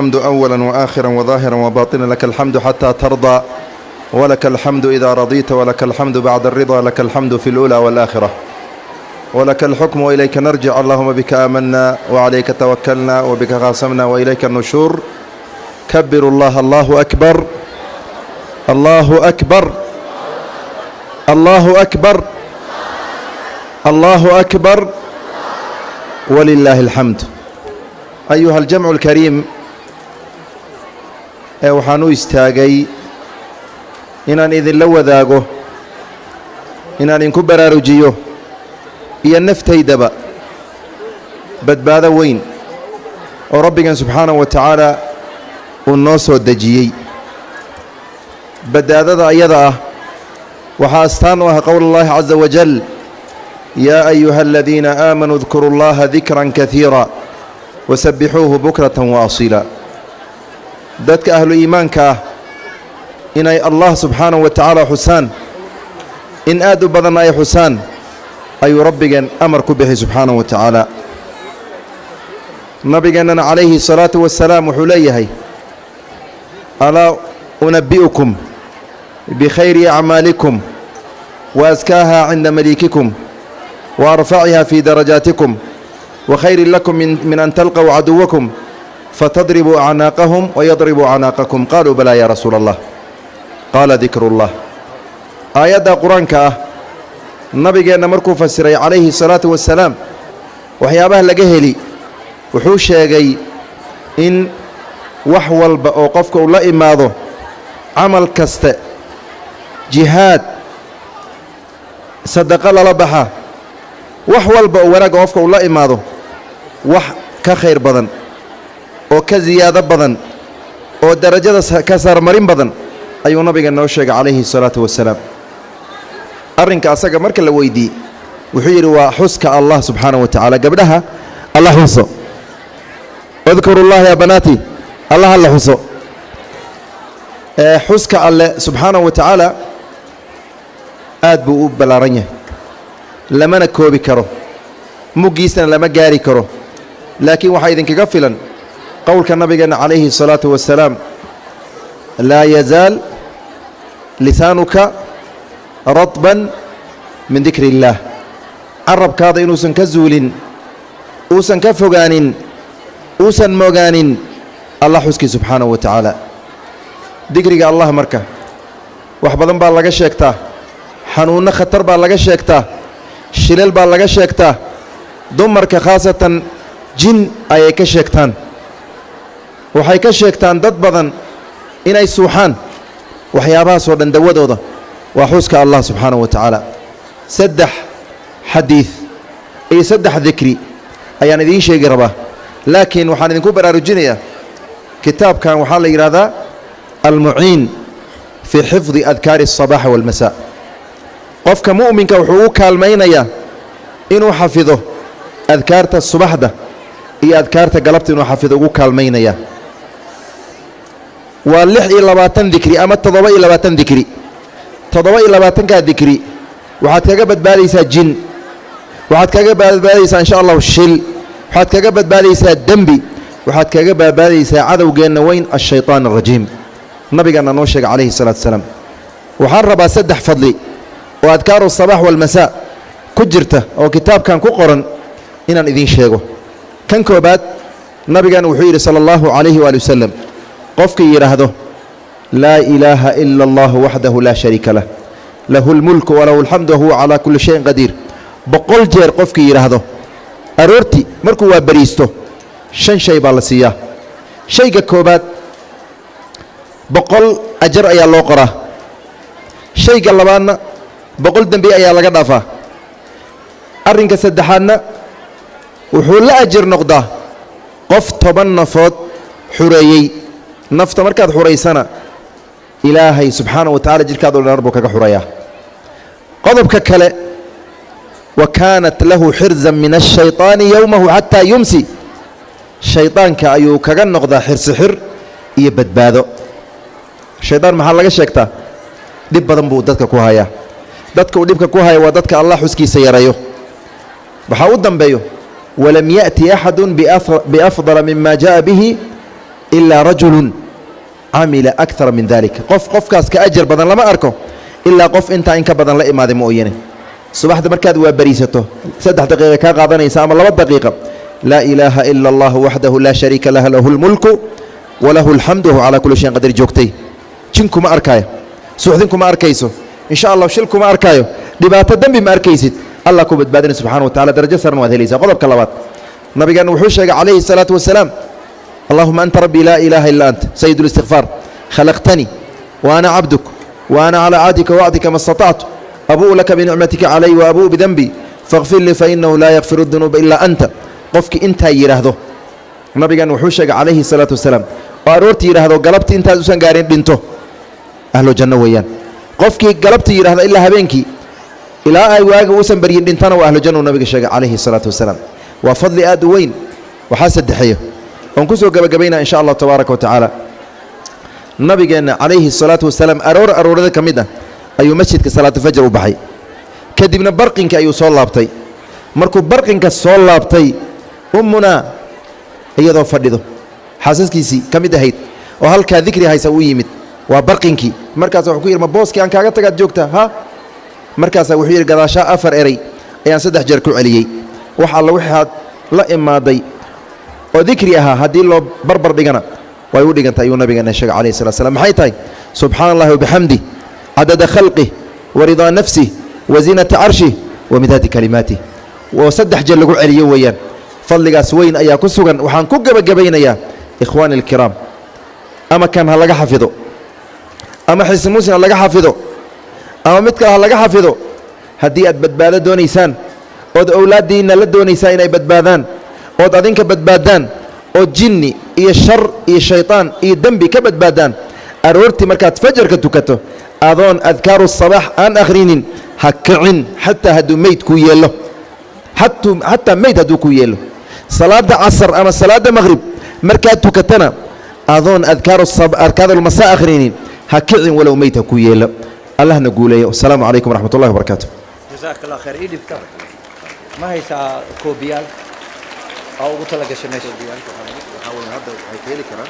الحمد أولا وآخرا وظاهرا وباطنا، لك الحمد حتى ترضى، ولك الحمد إذا رضيت، ولك الحمد بعد الرضا، لك الحمد في الأولى والآخرة، ولك الحكم وإليك نرجع. اللهم بك آمنا وعليك توكلنا وبك خاصمنا وإليك النشور. كبروا الله. الله أكبر، الله أكبر، الله أكبر، الله أكبر، ولله الحمد. أيها الجمع الكريم، waxaan u istaagay inaan idinla wadaago, inaan idinku baraarujiyo iyo naftaydaba badbaado weyn oo rabbigan subxaanahu wa tacaala uu noo soo dejiyey. badbaadada ayada ah waxaa astaan u ah qowlullaahi caza wajal: yaa ayuha aladiina aamanuu udkuru llaha dikran kaiira wasabbixuuhu bukratan wa asiila. dadka ahlu iimaanka ah inay allah subxaanahu wa tacaala xusaan, in aad u badan ay xusaan, ayuu rabbigeen amar ku bixi subxaanahu wa tacaala. nabigeennana calayhi salaatu wasalaam wuxuu leeyahay: alaa unabbi'ukum bikhayri acmaalikum wa askaaha cinda maliikikum wa arfaciha fii darajaatikum wa khayrin lakum min an talqaw caduwakum fatadribuu acnaaqahum wayadribuu acnaaqakum. qaaluu balaa yaa rasuula allah. qaala dikrullah. aayadda qur-aanka ah nabigeenna markuu fasiray calayhi salaatu wasalaam waxyaabaha laga heli, wuxuu sheegay in wax walba oo qofka uu la imaado, camal kaste, jihaad, sadaqo lala baxa, wax walba oo wanaagga qofka uu la imaado, wax ka khayr badan oo ka ziyaado badan oo darajada ka saarmarin badan ayuu nabiga noo sheegay calayhi salaatu wasalaam. arrinka asaga marka la weydiiyey wuxuu yidhi waa xuska allah subxaanahu wa tacaala. gabdhaha alla xuso, udkuru llaha yaa banaati, allaha la xuso. xuska alle subxaanahu wa tacaala aad buu u ballaaran yahay, lamana koobi karo, muggiisana lama gaari karo. laakiin waxaa idinkaga filan qowlka nabigeenna calayhi الsalaatu wasalaam: laa yazaal lisaanuka radban min dikri اllaah. carabkaada inuusan ka zuulin, uusan ka fogaanin, uusan mogaanin allah xuskii subxaanahu wa tacaala. dikriga allah marka wax badan baa laga sheegtaa, xanuunno khatar baa laga sheegtaa, shilal baa laga sheegtaa, dumarka khaasatan jin ayay ka sheegtaan. waxay ka sheegtaan dad badan inay suuxaan. waxyaabahaasoo dhan dawadooda waa xuska allah subxaanahu wa tacaala. 3 xadiid iyo 3 dikri ayaan idiin sheegi rabaa, laakiin waxaan idinku baraarujinayaa kitaabkan waxaa la yidhaahdaa almuciin fii xifdi adkaari الصabaax wاlmasaa. qofka mu'minka wuxuu u kaalmaynayaa inuu xafido adkaarta subaxda iyo adkaarta galabta inuu xafido ugu kaalmaynaya. waa 26 dikri ama 27 dikri. 27kaa dikri waxaad kaga badbaadaysaa jin, waxaad kaga badbaadaysaa insha allahu shil, waxaad kaga badbaadaysaa dembi, waxaad kaga badbaadaysaa cadowgeenna weyn ashayطaan الrajiim. nabigaana noo sheegay calayhi الsalaatu wasalaam. waxaan rabaa 3 fadli oo adkaaru الصabaax wاlmasaa ku jirta oo kitaabkan ku qoran inaan idiin sheego. kan koobaad nabigan wuxuu yidhi salى اllahu عalayhi waali wasalam: qofkii yidhaahdo laa ilaaha ila اllah waxdahu laa shariika lah, lahu اlmulku walahu اlxamdu wahuwa calaa kulli shayin qadiir. 100 jeer qofkii yidhaahdo aroortii markuu waa bariisto 5 shay baa la siiyaa. shayga koobaad 100 ajar ayaa loo qoraa. shayga labaadna 100 dembi ayaa laga dhaafaa. arrinka saddexaadna wuxuu la ajir noqdaa qof 10 nafood xureeyey. nafta markaad xuraysana ilaahay subxaanahu wa tacala jidhkaado dhan buu kaga xurayaa. qodobka kale: wa kaanat lahu xirzan min الshayطaani yowmahu xataa yumsi. shayطaanka ayuu kaga noqdaa xirsixir iyo badbaado. shaydaan maxaa laga sheegtaa? dhib badan buu dadka ku hayaa. dadka uu dhibka ku haya waa dadka allah xuskiisa yareeyo. waxaa u dambeeyo: walam yaأti axadu biafdala mima jaءa bihi إلا رجل عمل أكثر من ذلك قف كاس كأجر بدن لما أركو إلا قف أنت إنك بدن لا إمادة مؤينة صباح مركاد وبريسته 3 دقيقة كاغاضنا يسام الله 1 دقيقة لا إله إلا الله وحده لا شريك له له الملك وله الحمد وهو على كل شيء قدير جوكتي جنكم ما أركايو سوحدنكم ما أركيسو إن شاء الله وشلكم ما أركايو دبات الدم ما أركيسد الله كوبت بادن سبحانه وتعالى درجة سرنا وهذه ليس قلب كلابات نبي قال وحوش عليه الصلاة والسلام اللهم أنت ربي لا إله إلا أنت سيد الاستغفار خلقتني وأنا عبدك وأنا على عهدك ووعدك ما استطعت أبوء لك بنعمتك علي وأبوء بذنبي فاغفر لي فإنه لا يغفر الذنوب إلا أنت قفك أنت يرهده النبي قال وحوش عليه الصلاة والسلام وأرورت يرهده قلبت أنت أسان قارين بنته أهل الجنة ويان قفك قلبت يرهده إلا هبينك إلى أي واقع وسن بريين بنتنا وأهل الجنة والنبي عليه الصلاة والسلام وفضل آدوين وحاسد دحية ونكسو قبينا إن شاء الله تبارك وتعالى النبي عليه الصلاة والسلام أرور ذلك مدة أي مسجد كصلاة الفجر وبحي كدبنا برقنك أي صول لابطي مركو برقنك صول لابطي أمنا هي ذو فردو حاسس كيسي كمدة هيد وهل كذكري هاي سوي يمد وبرقنك مركز وحكير مبوسك عن كاغتك جوكتا ها مركز وحير قداشا أفر إري أيان سدح جركو عليي وحا الله وحي لا إما ضي وذكريها هدي الله بربر ديغنا ويودي أنت أيها النبي الشيخ عليه الصلاة والسلام حيتاي سبحان الله وبحمده عدد خلقه ورضا نفسه وزينة عرشه ومداد كلماته وسدح جل عليه ويان فضل سوين أيا كسوغا وحان كوكب جبين يا إخواني الكرام أما كان هلقا حفظه أما حس موسى هلقا حفظه أما متك هلقا حفظه هدي أتبدبادة دونيسان ود أولاد دينا لدونيسان أي بدبادان ود أدينك بدبادان ود جني إيه الشر إيه الشيطان إيه الدنبي كبدبادان أرورتي مركات فجر كتوكتو أظن أذكار الصباح أن أخرين هكعن حتى هدو ميت كويلو حتى ميت هدو كويلو صلاة عصر أما صلاة مغرب مركات توكتنا أظن أذكار الصباح أذكار المساء أخرين هكعن ولو ميت كويلو الله نقول السلام عليكم ورحمة الله وبركاته جزاك الله خير إيدي بكر ما هي ساعة كوبيال أو قلت لك شنو كوبيال حاول هذا هيكلي كمان